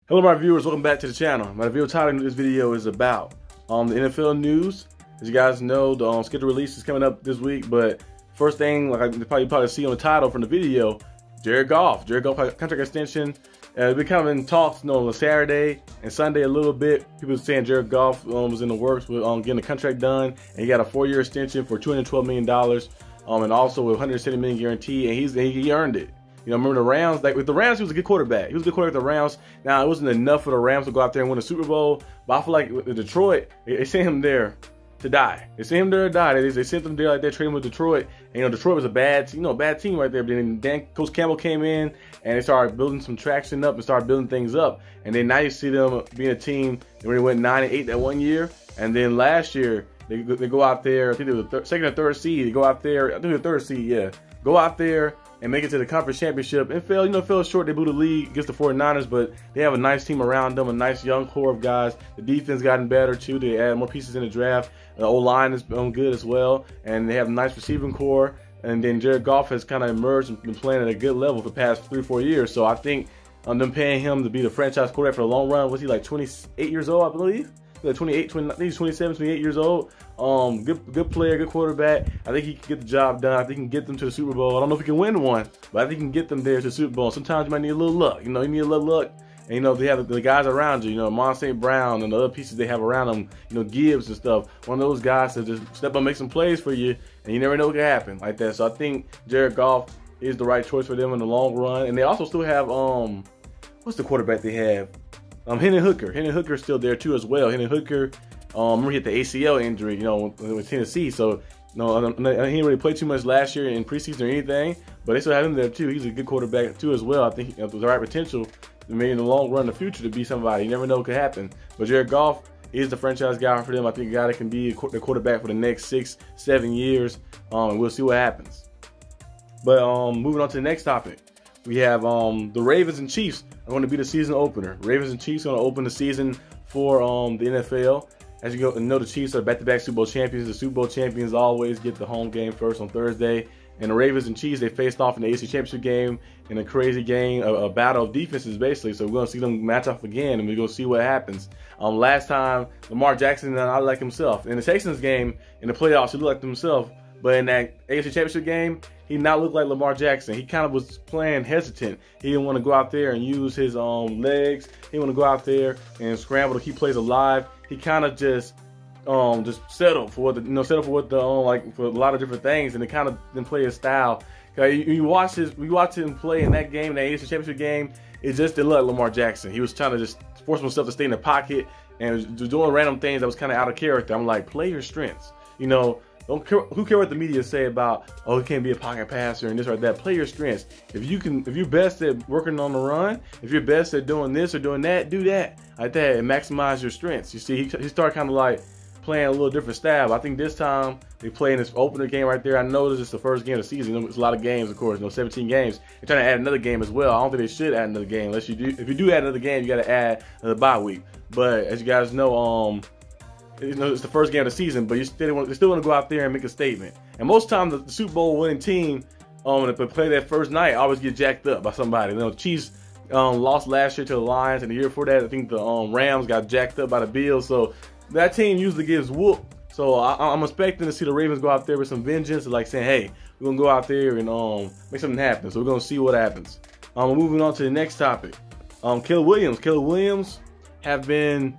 Hello my viewers, welcome back to the channel. My video title of this video is about the NFL news. As you guys know, the schedule release is coming up this week, but first thing, like you probably see on the title from the video, Jared Goff contract extension. It's been kind of in talks, on Saturday and Sunday a little bit. People saying Jared Goff was in the works with getting the contract done, and he got a 4-year extension for $212 million, and also with $170 million guarantee, and he earned it. Remember the Rams? Like with the Rams, he was a good quarterback. He was a good quarterback with the Rams. Now, it wasn't enough for the Rams to go out there and win a Super Bowl, but I feel like with Detroit, they sent him there to die. They sent him there to die. They sent him there like they're trading with Detroit. And Detroit was a bad team right there. But then Coach Campbell came in and they started building some traction up and started building things up. And then now you see them being a team that really went 9-8 that one year. And then last year, they go out there, I think it was the second or third seed. They go out there, I think the third seed, yeah. Go out there and make it to the conference championship and fell short. They blew the lead against the 49ers, but they have a nice team around them, a nice young core of guys. The defense gotten better too. They add more pieces in the draft. The O-line is good as well, and they have a nice receiving core. And then Jared Goff has kind of emerged and been playing at a good level for the past 3 or 4 years. So I think them paying him to be the franchise quarterback for the long run, was he like 28 years old, I believe? Like 28, 20, I think he's 27, 28 years old. Good player, good quarterback. I think he can get the job done. I think he can get them to the Super Bowl. I don't know if he can win one, but I think he can get them there to the Super Bowl. Sometimes you might need a little luck. You need a little luck. And they have the guys around you. Amon St. Brown and the other pieces they have around them. Gibbs and stuff. One of those guys that just step up and make some plays for you, and you never know what can happen like that. So I think Jared Goff is the right choice for them in the long run. And they also still have what's the quarterback they have? Hendon Hooker. Hendon Hooker is still there too as well. Hendon Hooker, remember he had the ACL injury, with Tennessee. So he didn't really play too much last year in preseason or anything, but they still have him there too. He's a good quarterback too as well. I think he has the right potential, maybe in the long run, in the future, to be somebody. You never know what could happen. But Jared Goff is the franchise guy for them. I think a guy that can be the quarterback for the next 6-7 years. And we'll see what happens. But moving on to the next topic, we have the Ravens and Chiefs are going to be the season opener. Ravens and Chiefs are going to open the season for the NFL. As you know, the Chiefs are back-to-back Super Bowl champions. The Super Bowl champions always get the home game first on Thursday. And the Ravens and Chiefs, they faced off in the AFC Championship game in a crazy game, a battle of defenses basically. So we're going to see them match off again, and we're going to see what happens. Last time, Lamar Jackson, I like himself. In the Texans game, in the playoffs, he looked like himself. But in that AFC Championship game, he not looked like Lamar Jackson. He kind of was playing hesitant. He didn't want to go out there and use his legs. He didn't want to go out there and scramble to keep plays alive. He kind of just settled for what for a lot of different things, and it kind of didn't play his style. We watched him play in that game, in the AFC Championship game. It just didn't look like Lamar Jackson. He was trying to just force himself to stay in the pocket and was doing random things that was kind of out of character. I'm like, play your strengths. Don't care, who cares what the media say about, oh, he can't be a pocket passer and this or that. Play your strengths. If you're best at working on the run, if you're best at doing this or doing that, do that like that and maximize your strengths. You see, he started kind of like playing a little different style. I think this time they play in this opener game right there. I know this is the first game of the season. It's a lot of games, of course. 17 games. They're trying to add another game as well. I don't think they should add another game unless you do. If you do add another game, you got to add another bye week. But as you guys know, it's the first game of the season, but they still want to go out there and make a statement. And most times, the Super Bowl winning team, if they play that first night, always get jacked up by somebody. The Chiefs lost last year to the Lions, and the year before that, I think the Rams got jacked up by the Bills. So that team usually gives whoop. So I'm expecting to see the Ravens go out there with some vengeance, like saying, "Hey, we're gonna go out there and make something happen." So we're gonna see what happens. Moving on to the next topic, Caleb Williams have been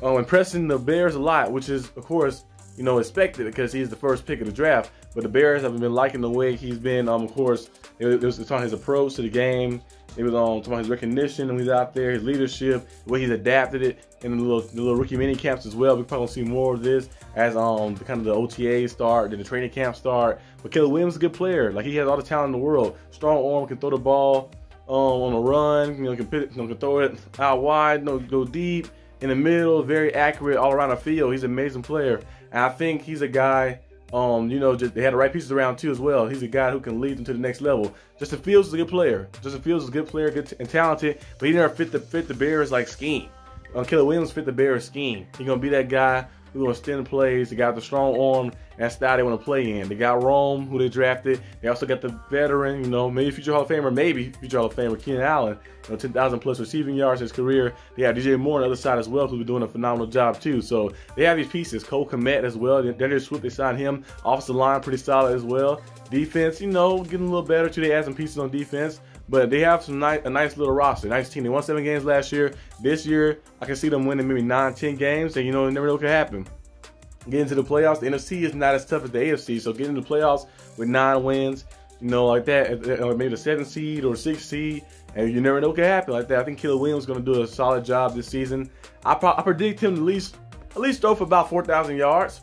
impressing the Bears a lot, which is, of course, expected because he's the first pick of the draft. But the Bears have been liking the way he's been. Of course, it was talking his approach to the game. It was talking about his recognition when he's out there, his leadership, the way he's adapted it in the little rookie mini camps as well. We're probably gonna see more of this as the OTAs start, then the training camp start. But Caleb Williams is a good player. Like, he has all the talent in the world. Strong arm, can throw the ball on the run. Can throw it out wide, go deep. In the middle, very accurate all around the field. He's an amazing player. And I think he's a guy, they had the right pieces around too as well. He's a guy who can lead them to the next level. Justin Fields is a good player. Justin Fields is a good player, good and talented, but he never fit the Bears scheme. Caleb Williams fit the Bears scheme. He's gonna be that guy who's gonna extend plays, the guy with the strong arm and style they want to play in. They got Rome, who they drafted. They also got the veteran, you know, maybe future Hall of Famer, Keenan Allen, you know, 10,000 plus receiving yards in his career. They have DJ Moore on the other side as well, who's been doing a phenomenal job too. So they have these pieces. Cole Kmet as well. Daniel Swift, they signed him. Offensive line, pretty solid as well. Defense, you know, getting a little better too. They add some pieces on defense. But they have a nice little roster, nice team. They won 7 games last year. This year, I can see them winning maybe 9, 10 games, and you know, never know what could happen. Getting to the playoffs, the NFC is not as tough as the AFC, so getting to the playoffs with 9 wins, you know, like that, maybe the 7th seed or 6th seed, and you never know what could happen like that. I think Caleb Williams is going to do a solid job this season. I predict him to at least throw for about 4,000 yards,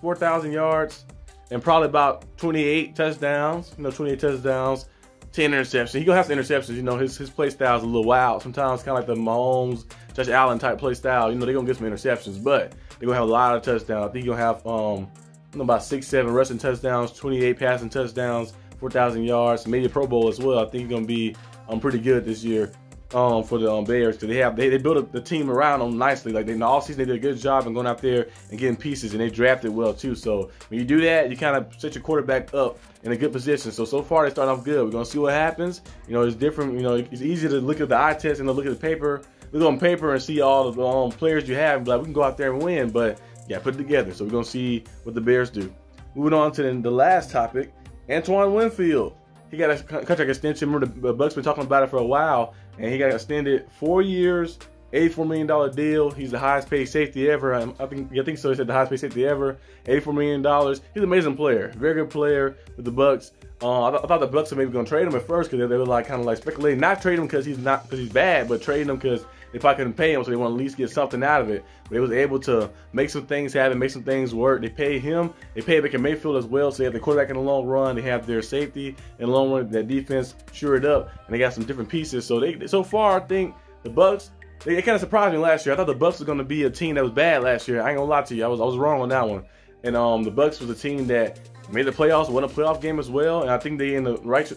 and probably about 28 touchdowns, you know, 28 touchdowns. 10 interceptions. He gonna have some interceptions. You know, his play style is a little wild. Sometimes kind of like the Mahomes, Josh Allen type play style. You know, they're gonna get some interceptions, but they're gonna have a lot of touchdowns. I think you're gonna have you know, about 6, 7 rushing touchdowns, 28 passing touchdowns, 4,000 yards, maybe a Pro Bowl as well. I think he's gonna be pretty good this year for the Bears, because they built the team around them nicely. Like in the offseason, they did a good job in going out there and getting pieces, and they drafted well too. So when you do that, you kind of set your quarterback up in a good position. So far they start off good. We're gonna see what happens. You know, it's different. You know, it's easy to look at the eye test and look at the paper, look on paper and see all the players you have. But we can go out there and win, but yeah, put it together. So we're gonna see what the Bears do. Moving on to the last topic, Antoine Winfield. He got a contract extension. Remember, the Bucs been talking about it for a while, and he got extended 4 years, $84 million deal. He's the highest paid safety ever. I think so. He said the highest paid safety ever. $84 million. He's an amazing player, very good player with the Bucs. I thought the Bucs were maybe gonna trade him at first, because they were like kind of like speculating, not trade him because he's bad, but trading him because they probably couldn't pay him, so they want to at least get something out of it. But they was able to make some things happen, make some things work. They paid him. They paid Baker Mayfield as well, so they have the quarterback in the long run. They have their safety in the long run. That defense shored up, and they got some different pieces. So far, I think the Bucs, they kind of surprised me last year. I thought the Bucs was going to be a team that was bad last year. I ain't gonna lie to you, I was wrong on that one. And the Bucs was a team that made the playoffs, won a playoff game as well, and I think they in the right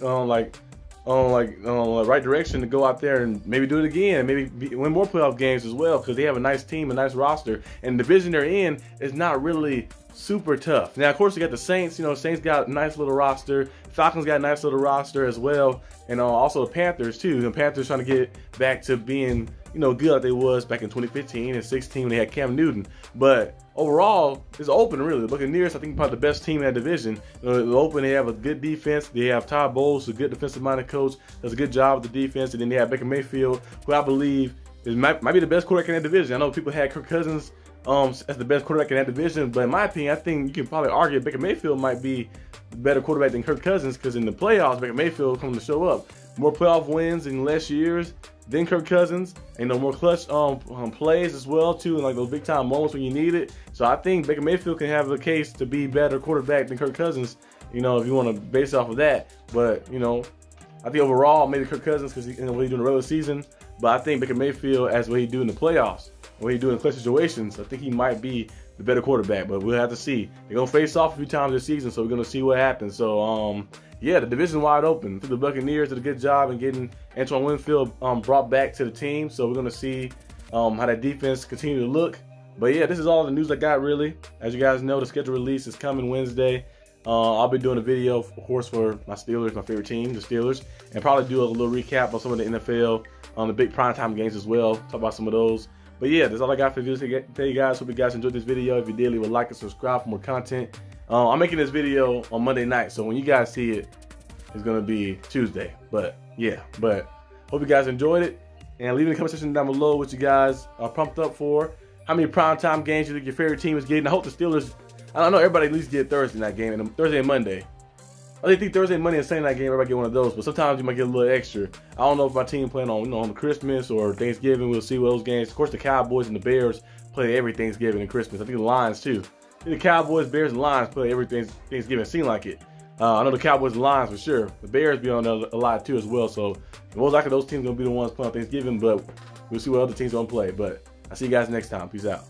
right direction to go out there and maybe do it again, maybe win more playoff games as well, because they have a nice team, a nice roster, and the division they're in is not really super tough. Now, of course, you got the Saints. You know, Saints got a nice little roster. Falcons got a nice little roster as well, and also the Panthers too. The Panthers trying to get back to being, you know, good like they was back in 2015 and 16 when they had Cam Newton. But overall, it's open really. The Buccaneers, I think, probably the best team in that division. You know, it's open. They have a good defense. They have Todd Bowles, a good defensive-minded coach, does a good job with the defense, and then they have Baker Mayfield, who I believe might be the best quarterback in that division. I know people had Kirk Cousins as the best quarterback in that division, but in my opinion, I think you can probably argue Baker Mayfield might be the better quarterback than Kirk Cousins, because in the playoffs, Baker Mayfield comes to show up. More playoff wins in less years than Kirk Cousins, and more clutch plays as well too, and like those big time moments when you need it. So I think Baker Mayfield can have a case to be better quarterback than Kirk Cousins, you know, if you want to base off of that. But you know, I think overall maybe Kirk Cousins, because what he do in the regular season. But I think Baker Mayfield, as what he do in the playoffs, what he do in clutch situations, I think he might be the better quarterback. But we'll have to see. They're gonna face off a few times this season, so we're gonna see what happens. So yeah, the division wide open. The Buccaneers did a good job in getting Antoine Winfield brought back to the team. So we're gonna see how that defense continue to look. But yeah, this is all the news I got really. As you guys know, the schedule release is coming Wednesday. I'll be doing a video, of course, for my Steelers, my favorite team, the Steelers, and probably do a little recap on some of the NFL, the big primetime games as well. Talk about some of those. But yeah, that's all I got for this. Tell you guys, hope you guys enjoyed this video. If you did, leave a like and subscribe for more content. I'm making this video on Monday night, so when you guys see it, it's gonna be Tuesday. But yeah, hope you guys enjoyed it, and leave in the comment section down below what you guys are pumped up for. How many primetime games you think your favorite team is getting? I hope the Steelers, I don't know, everybody at least get Thursday night game, and Thursday and Monday. I think Thursday, Monday, and Sunday night game, everybody get one of those, but sometimes you might get a little extra. I don't know if my team playing on, on Christmas or Thanksgiving. We'll see what those games. Of course, the Cowboys and the Bears play every Thanksgiving and Christmas. I think the Lions too. I think the Cowboys, Bears, and Lions play every Thanksgiving. Seem like it. I know the Cowboys and Lions for sure. The Bears be on there a lot too as well. So most likely those teams gonna be the ones playing on Thanksgiving, but we'll see what other teams gonna play. But I'll see you guys next time. Peace out.